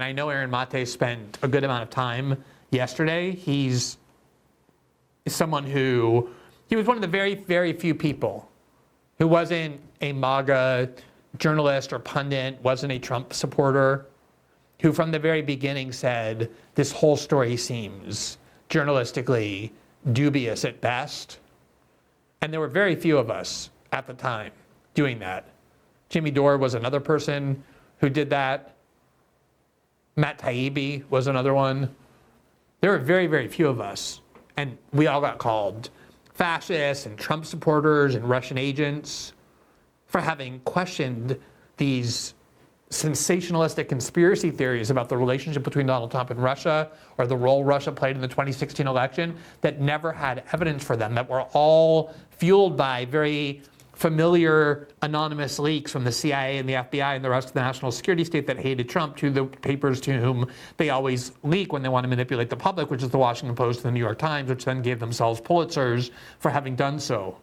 and I know Aaron Mate spent a good amount of time yesterday. He's someone who, he was one of the very, very few people who wasn't a MAGA journalist or pundit, wasn't a Trump supporter, who from the very beginning said, this whole story seems journalistically dubious at best. And there were very few of us at the time doing that. Jimmy Dore was another person who did that. Matt Taibbi was another one. There were very, very few of us. And we all got called fascists and Trump supporters and Russian agents for having questioned these sensationalistic conspiracy theories about the relationship between Donald Trump and Russia, or the role Russia played in the 2016 election, that never had evidence for them, that were all fueled by very familiar anonymous leaks from the CIA and the FBI and the rest of the national security state that hated Trump to the papers to whom they always leak when they want to manipulate the public, which is the Washington Post and the New York Times, which then gave themselves Pulitzers for having done so.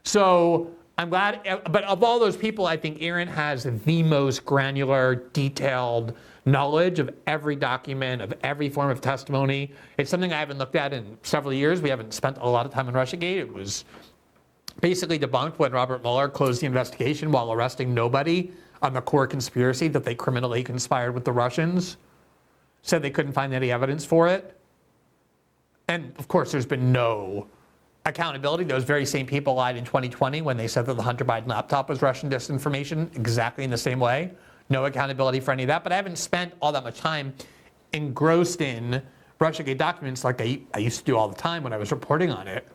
So I'm glad, but of all those people, I think Aaron has the most granular, detailed knowledge of every document, of every form of testimony. It's something I haven't looked at in several years. We haven't spent a lot of time on Russiagate. It was basically debunked when Robert Mueller closed the investigation while arresting nobody on the core conspiracy that they criminally conspired with the Russians. Said they couldn't find any evidence for it. And of course, there's been no accountability. Those very same people lied in 2020 when they said that the Hunter Biden laptop was Russian disinformation, exactly in the same way. No accountability for any of that. But I haven't spent all that much time engrossed in Russiagate documents like I used to do all the time when I was reporting on it.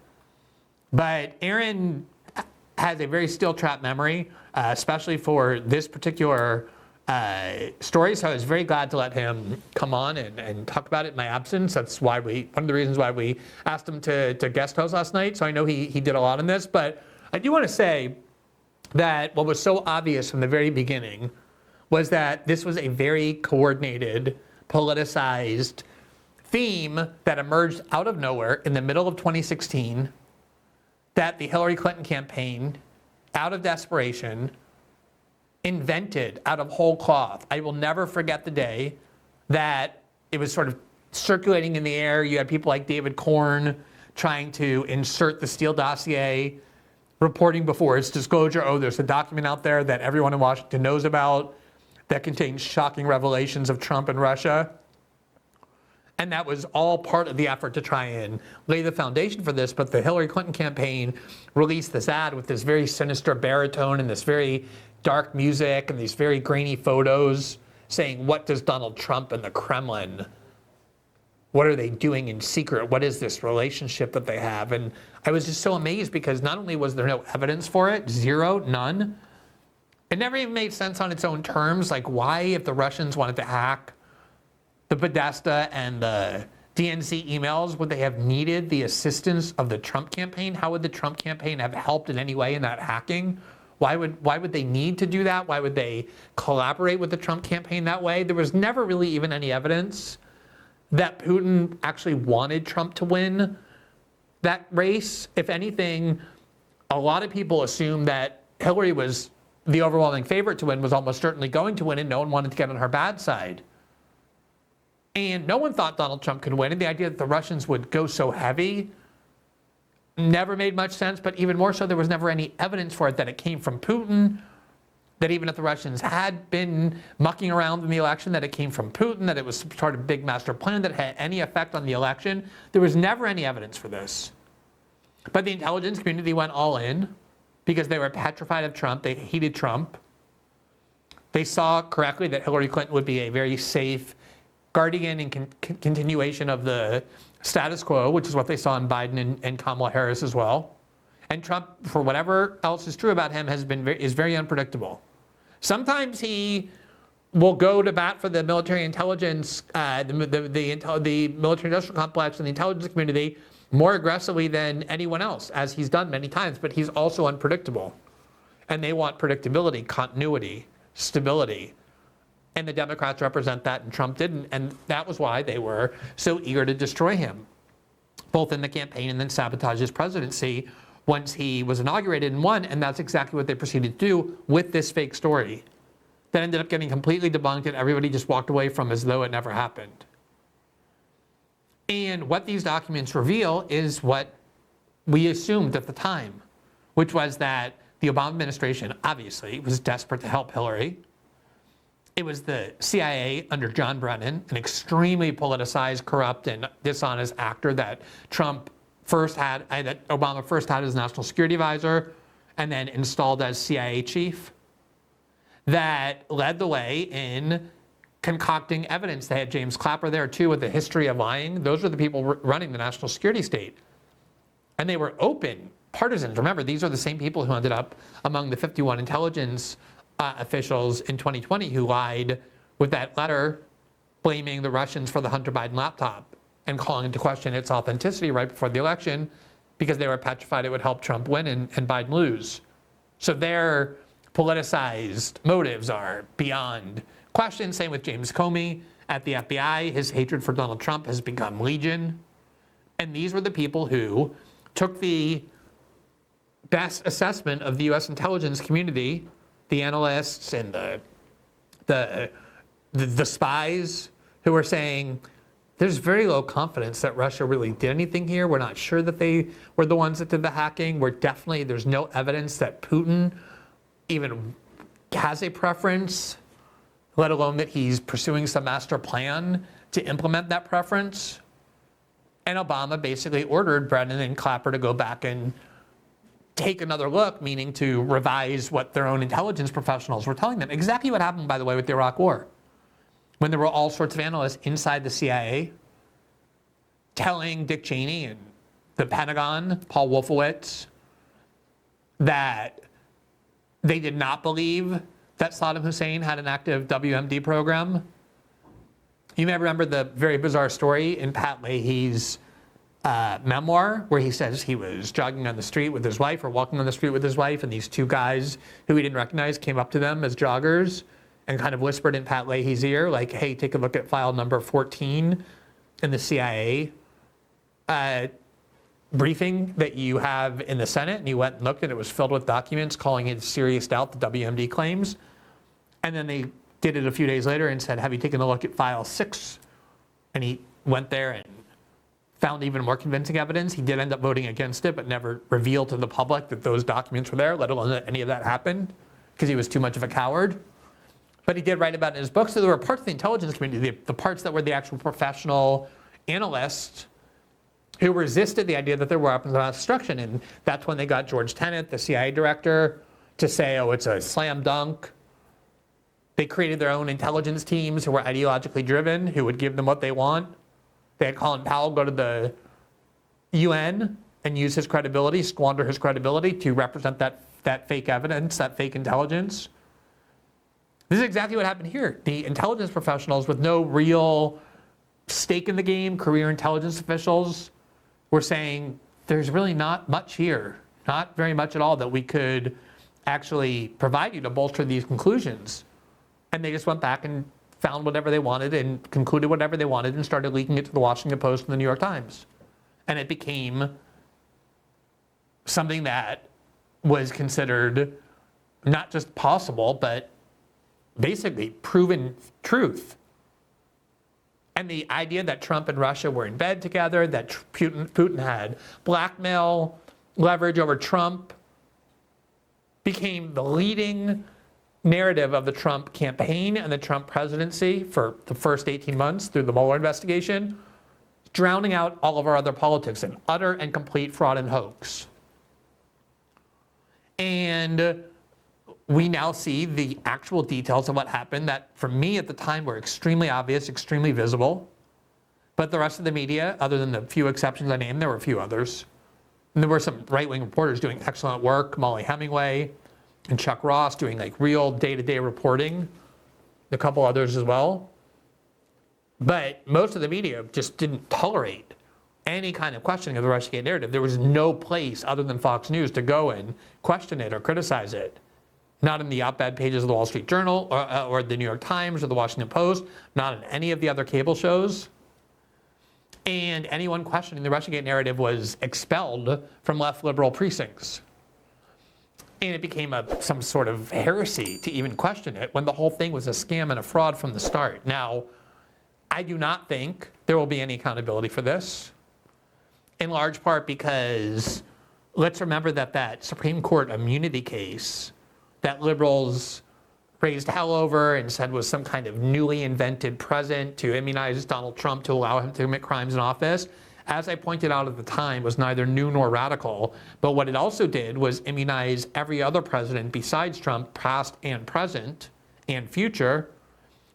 But Aaron has a very steel trap memory, especially for this particular story. So I was very glad to let him come on and talk about it in my absence. That's why one of the reasons why we asked him to guest host last night. So I know he did a lot in this, but I do want to say that what was so obvious from the very beginning was that this was a very coordinated, politicized theme that emerged out of nowhere in the middle of 2016, that the Hillary Clinton campaign, out of desperation, invented out of whole cloth. I will never forget the day that it was sort of circulating in the air. You had people like David Korn trying to insert the Steele dossier, reporting before its disclosure, oh, there's a document out there that everyone in Washington knows about that contains shocking revelations of Trump and Russia. And that was all part of the effort to try and lay the foundation for this. But the Hillary Clinton campaign released this ad with this very sinister baritone and this very dark music and these very grainy photos saying, what does Donald Trump and the Kremlin, what are they doing in secret? What is this relationship that they have? And I was just so amazed because not only was there no evidence for it, zero, none, it never even made sense on its own terms. Like, why, if the Russians wanted to hack the Podesta and the DNC emails, would they have needed the assistance of the Trump campaign? How would the Trump campaign have helped in any way in that hacking? Why would they need to do that? Why would they collaborate with the Trump campaign that way? There was never really even any evidence that Putin actually wanted Trump to win that race. If anything, a lot of people assumed that Hillary was the overwhelming favorite to win, was almost certainly going to win, and no one wanted to get on her bad side. And no one thought Donald Trump could win. And the idea that the Russians would go so heavy never made much sense. But even more so, there was never any evidence for it that it came from Putin, that even if the Russians had been mucking around in the election, that it came from Putin, that it was some sort of big master plan that had any effect on the election. There was never any evidence for this. But the intelligence community went all in because they were petrified of Trump. They hated Trump. They saw correctly that Hillary Clinton would be a very safe guardian and continuation of the status quo, which is what they saw in Biden and Kamala Harris as well. And Trump, for whatever else is true about him, is very unpredictable. Sometimes he will go to bat for the military intelligence, the military industrial complex and the intelligence community more aggressively than anyone else, as he's done many times, but he's also unpredictable. And they want predictability, continuity, stability. And the Democrats represent that, and Trump didn't. And that was why they were so eager to destroy him, both in the campaign and then sabotage his presidency once he was inaugurated and won. And that's exactly what they proceeded to do with this fake story. that ended up getting completely debunked and everybody just walked away from as though it never happened. And what these documents reveal is what we assumed at the time, which was that the Obama administration obviously was desperate to help Hillary. It was the CIA under John Brennan, an extremely politicized, corrupt, and dishonest actor that Obama first had as national security advisor and then installed as CIA chief, that led the way in concocting evidence. They had James Clapper there too with the history of lying. Those were the people running the national security state. And they were open partisans. Remember, these are the same people who ended up among the 51 intelligence officials in 2020 who lied with that letter blaming the Russians for the Hunter Biden laptop and calling into question its authenticity right before the election because they were petrified it would help Trump win and Biden lose. So their politicized motives are beyond question. Same with James Comey at the FBI. His hatred for Donald Trump has become legion. And these were the people who took the best assessment of the U.S. intelligence community, the analysts and the spies who were saying, there's very low confidence that Russia really did anything here. We're not sure that they were the ones that did the hacking. There's no evidence that Putin even has a preference, let alone that he's pursuing some master plan to implement that preference. And Obama basically ordered Brennan and Clapper to go back and take another look, meaning to revise what their own intelligence professionals were telling them. Exactly what happened, by the way, with the Iraq War. When there were all sorts of analysts inside the CIA telling Dick Cheney and the Pentagon, Paul Wolfowitz, that they did not believe that Saddam Hussein had an active WMD program. You may remember the very bizarre story in Pat Leahy's memoir where he says he was jogging on the street with his wife or walking on the street with his wife, and these two guys who he didn't recognize came up to them as joggers and kind of whispered in Pat Leahy's ear, like, hey, take a look at file number 14 in the CIA briefing that you have in the Senate. And he went and looked, and it was filled with documents calling into serious doubt the WMD claims. And then they did it a few days later and said, have you taken a look at file 6? And he went there and found even more convincing evidence. He did end up voting against it, but never revealed to the public that those documents were there, let alone that any of that happened, because he was too much of a coward. But he did write about it in his book. So there were parts of the intelligence community, the parts that were the actual professional analysts who resisted the idea that there were weapons of mass destruction. And that's when they got George Tenet, the CIA director, to say, oh, it's a slam dunk. They created their own intelligence teams who were ideologically driven, who would give them what they want. They had Colin Powell go to the UN and use his credibility, squander his credibility to represent that fake evidence, that fake intelligence. This is exactly what happened here. The intelligence professionals with no real stake in the game, career intelligence officials, were saying there's really not much here, not very much at all that we could actually provide you to bolster these conclusions. And they just went back and found whatever they wanted and concluded whatever they wanted and started leaking it to the Washington Post and the New York Times. And it became something that was considered not just possible, but basically proven truth. And the idea that Trump and Russia were in bed together, that Putin had blackmail leverage over Trump, became the leading narrative of the Trump campaign and the Trump presidency for the first 18 months through the Mueller investigation, drowning out all of our other politics, an utter and complete fraud and hoax. And we now see the actual details of what happened that, for me at the time, were extremely obvious, extremely visible. But the rest of the media, other than the few exceptions I named, there were a few others. And there were some right-wing reporters doing excellent work, Molly Hemingway and Chuck Ross doing like real day-to-day reporting, a couple others as well. But most of the media just didn't tolerate any kind of questioning of the Russiagate narrative. There was no place other than Fox News to go and question it or criticize it. Not in the op-ed pages of the Wall Street Journal or the New York Times or the Washington Post, not in any of the other cable shows. And anyone questioning the Russiagate narrative was expelled from left liberal precincts. And it became some sort of heresy to even question it when the whole thing was a scam and a fraud from the start. Now, I do not think there will be any accountability for this, in large part because let's remember that Supreme Court immunity case that liberals raised hell over and said was some kind of newly invented present to immunize Donald Trump to allow him to commit crimes in office, as I pointed out at the time, was neither new nor radical. But what it also did was immunize every other president besides Trump, past and present and future,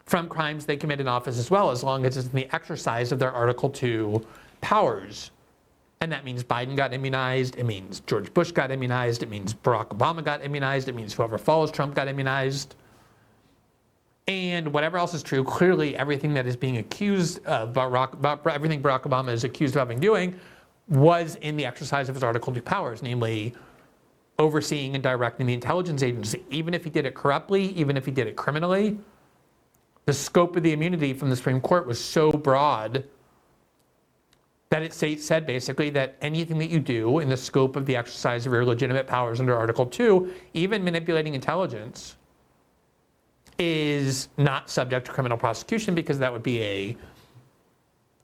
from crimes they commit in office as well, as long as it's in the exercise of their Article 2 powers. And that means Biden got immunized, it means George Bush got immunized, it means Barack Obama got immunized, it means whoever follows Trump got immunized. And whatever else is true, clearly everything that is being accused of, everything Barack Obama is accused of having doing, was in the exercise of his Article 2 powers, namely overseeing and directing the intelligence agency. Even if he did it corruptly, even if he did it criminally, the scope of the immunity from the Supreme Court was so broad that it said basically that anything that you do in the scope of the exercise of your legitimate powers under Article 2, even manipulating intelligence, is not subject to criminal prosecution, because that would be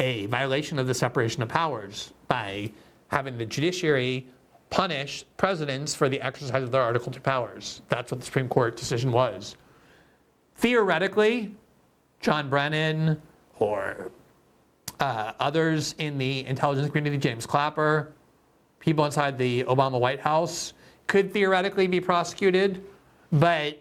a violation of the separation of powers by having the judiciary punish presidents for the exercise of their Article 2 powers. That's what the Supreme Court decision was. Theoretically, John Brennan or others in the intelligence community, James Clapper, people inside the Obama White House, could theoretically be prosecuted, but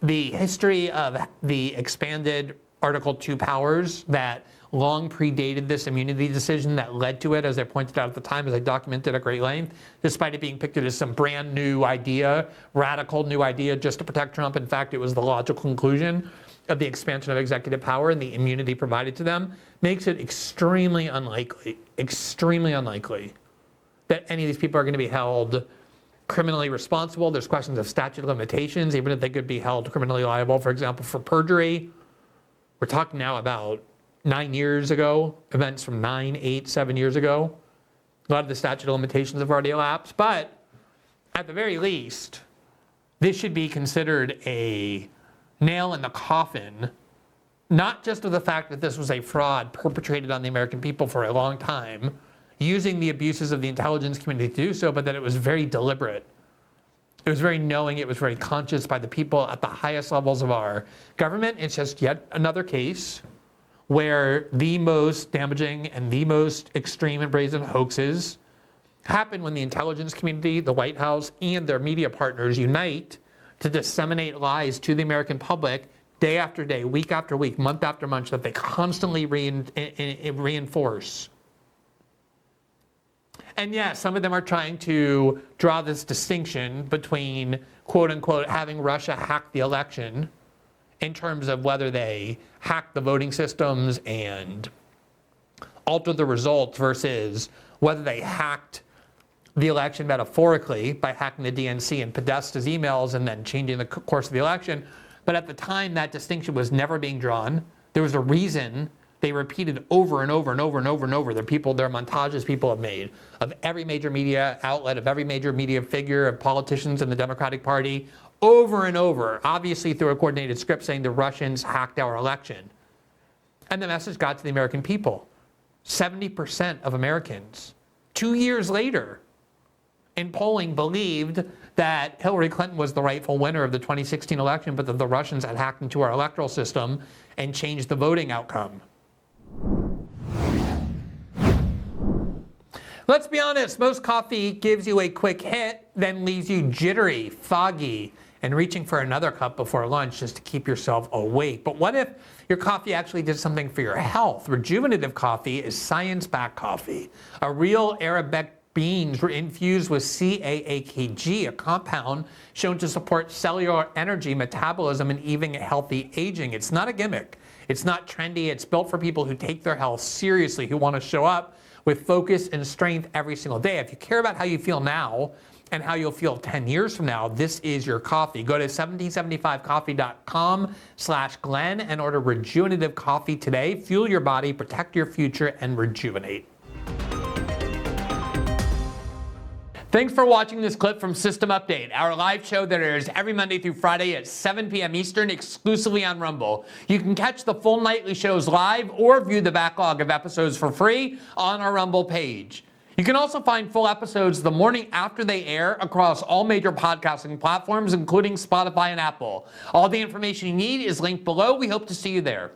the history of the expanded Article 2 powers that long predated this immunity decision that led to it, as I pointed out at the time, as I documented at great length, despite it being pictured as some brand new idea, radical new idea just to protect Trump. In fact, it was the logical conclusion of the expansion of executive power and the immunity provided to them, makes it extremely unlikely that any of these people are going to be held criminally responsible. There's questions of statute of limitations, even if they could be held criminally liable, for example, for perjury. We're talking now about 9 years ago, events from 9, 8, 7 years ago. A lot of the statute of limitations have already elapsed, but at the very least, this should be considered a nail in the coffin, not just of the fact that this was a fraud perpetrated on the American people for a long time, using the abuses of the intelligence community to do so, but that it was very deliberate. It was very knowing, it was very conscious by the people at the highest levels of our government. It's just yet another case where the most damaging and the most extreme and brazen hoaxes happen when the intelligence community, the White House, and their media partners unite to disseminate lies to the American public day after day, week after week, month after month, that they constantly reinforce. And yes, some of them are trying to draw this distinction between, quote unquote, having Russia hack the election in terms of whether they hacked the voting systems and altered the results versus whether they hacked the election metaphorically by hacking the DNC and Podesta's emails and then changing the course of the election. But at the time, that distinction was never being drawn. There was a reason they repeated over and over and over and over and over. Their montages people have made of every major media outlet, of every major media figure, of politicians in the Democratic Party, over and over, obviously through a coordinated script saying the Russians hacked our election. And the message got to the American people. 70% of Americans, 2 years later, in polling, believed that Hillary Clinton was the rightful winner of the 2016 election, but that the Russians had hacked into our electoral system and changed the voting outcome. Let's be honest, most coffee gives you a quick hit, then leaves you jittery, foggy, and reaching for another cup before lunch just to keep yourself awake. But what if your coffee actually did something for your health? Rejuvenative coffee is science-backed coffee. A real Arabic beans were infused with CAAKG, a compound shown to support cellular energy, metabolism, and even healthy aging. It's not a gimmick. It's not trendy. It's built for people who take their health seriously, who want to show up with focus and strength every single day. If you care about how you feel now and how you'll feel 10 years from now, this is your coffee. Go to 1775coffee.com/Glenn and order rejuvenative coffee today. Fuel your body, protect your future, and rejuvenate. Thanks for watching this clip from System Update, our live show that airs every Monday through Friday at 7 p.m. Eastern exclusively on Rumble. You can catch the full nightly shows live or view the backlog of episodes for free on our Rumble page. You can also find full episodes the morning after they air across all major podcasting platforms, including Spotify and Apple. All the information you need is linked below. We hope to see you there.